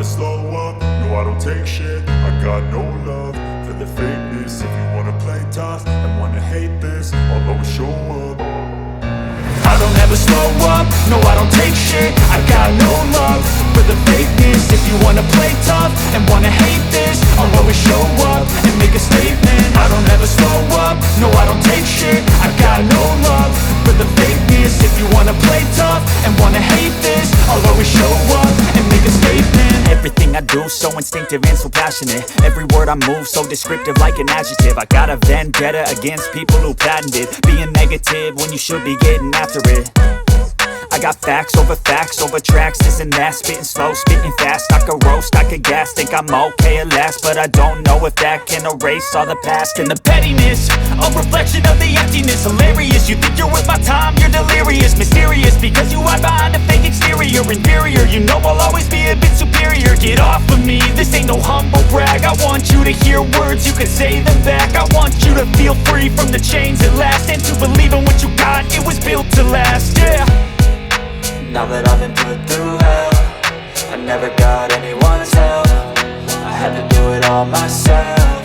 slow up, no I don't take shit. I got no love for the fakeness. If you wanna play tough and wanna hate this, I'll always show up. I don't ever slow up, no I don't take shit. I got no love for the fakeness. If you wanna play tough and wanna hate this, I'll always show up and make a statement. I don't ever slow up, no I don't take shit. I got no love for the fakeness. If you wanna play tough and wanna hate this, I'll always show up and make a statement. Everything I do so instinctive and so passionate. Every word I move so descriptive like an adjective. I got a vendetta against people who patented being negative when you should be getting after it. I got facts over tracks, this and that. Spitting slow, spitting fast, I could roast, I could gas. Think I'm okay at last, but I don't know if that can erase all the past. And the pettiness, a reflection of the emptiness. Hilarious, you think you're worth my time, you're delirious. Mysterious, because you hide behind a fake exterior. Inferior, you know I'll always be a bit superior. Get off of me, this ain't no humble brag. I want you to hear words, you can say them back. I want you to feel free from the chains at last, and to believe in what you got, it was built to last, yeah. Now that I've been put through hell, I never got anyone's help. I had to do it all myself.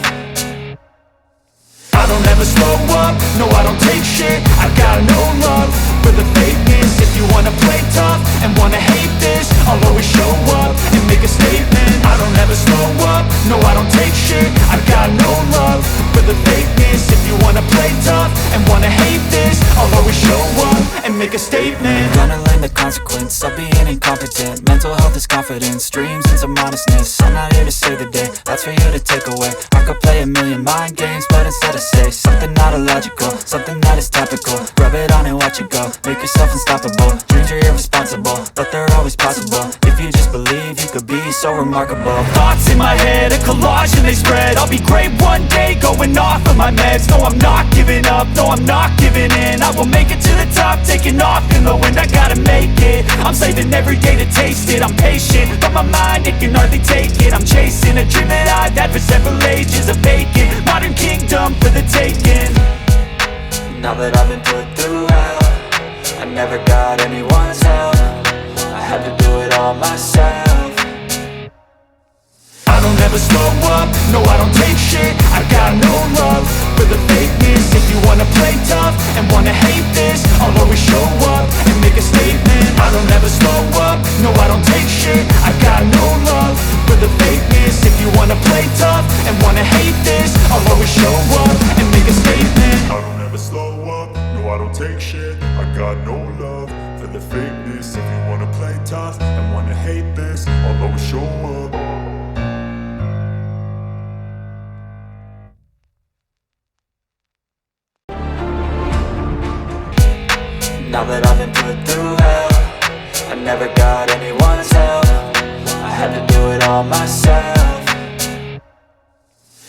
I don't ever slow up, no I don't take shit. I got no love for the fakeness. If you wanna play tough and wanna hate this, I'll always show up and make a statement. I don't ever slow up, no I don't take shit. I got no love for the fakeness. If you wanna play tough and wanna hate this, I'll always show up and make a statement. Gonna learn the consequence of being incompetent. Mental health is confidence, dreams and some honestness. I'm not here to save the day, that's for you to take away. I could play a million mind games, but instead I say something not illogical, something that is topical. Rub it on and watch it go, make yourself unstoppable. Dreams are irresponsible, but they're always possible. If you just believe, you could be so remarkable. Thoughts in my head, a collage and they spread. I'll be great one day, going off of my meds. No, I'm not giving up, no, I'm not giving in. I will make it to the top, taking off in the wind. I gotta make it, I'm saving every day to taste it. I'm patient, but my mind, it can hardly take it. I'm chasing a dream that I've had for several ages. A vacant, modern kingdom for the taking. Now that I've been put through hell, I never got anyone's help. I had to do it all myself. I don't ever slow up, no I don't take shit. I got no love for the fakeness. If you wanna play tough and wanna hate this, I'll always show up and make a statement. I don't ever slow up, no I don't take shit. I got no love for the fakeness. If you wanna play tough and wanna hate this, I'll always show up and make a statement. I don't ever slow up, no I don't take shit. I got no love for the fakeness. If you wanna play tough and wanna hate this, I'll always show up. Now that I've been put through hell, I never got anyone's help. I had to do it all myself.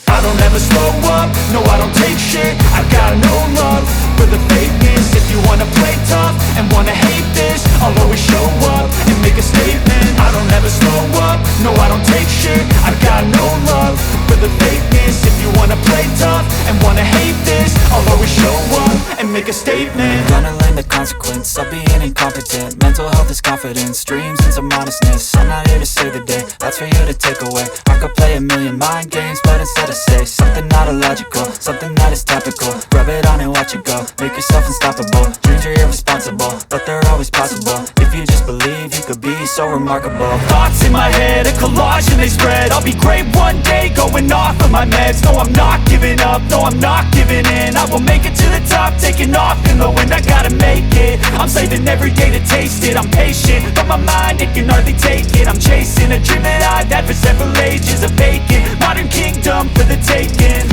I don't ever slow up, no I don't take shit. I got no love for the fakeness. If you wanna play tough and wanna hate this, I'll always show up and make a statement. I don't ever slow up, no I don't take shit. I got no love for the fakeness. If you wanna play tough and wanna hate this, I'll always show up and make a statement. Gonna learn the consequence of being incompetent. Mental health is confidence, dreams and some honestness. I'm not here to save the day, that's for you to take away. I could play a million mind games, but instead I say something not illogical, something that is topical. Rub it on and watch it go, make yourself unstoppable. Dreams are irresponsible, but they're always possible. If you just believe, you could be so remarkable. Thoughts in my head, a collage and they spread. I'll be great one day, going off of my meds. No, I'm not giving up, no, I'm not giving in. I will make it to the top, taking off in the wind. I gotta make it, I'm saving every day to taste it. I'm patient, but my mind, it can hardly take it. I'm chasing a dream that I've had for several ages. A vacant, modern kingdom for the taking.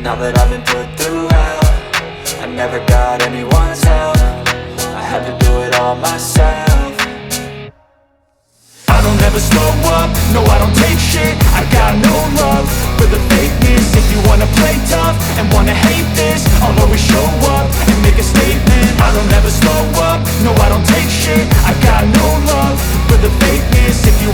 Now that I've been put through hell, I never got anyone's help. I had to do it all myself. I don't ever slow up, no I don't take shit. I got no love for the fakeness. If you wanna play tough and wanna hate this, I'll always show up and make a statement. I don't ever slow up, no I don't take shit. I got no love for the fakeness. If you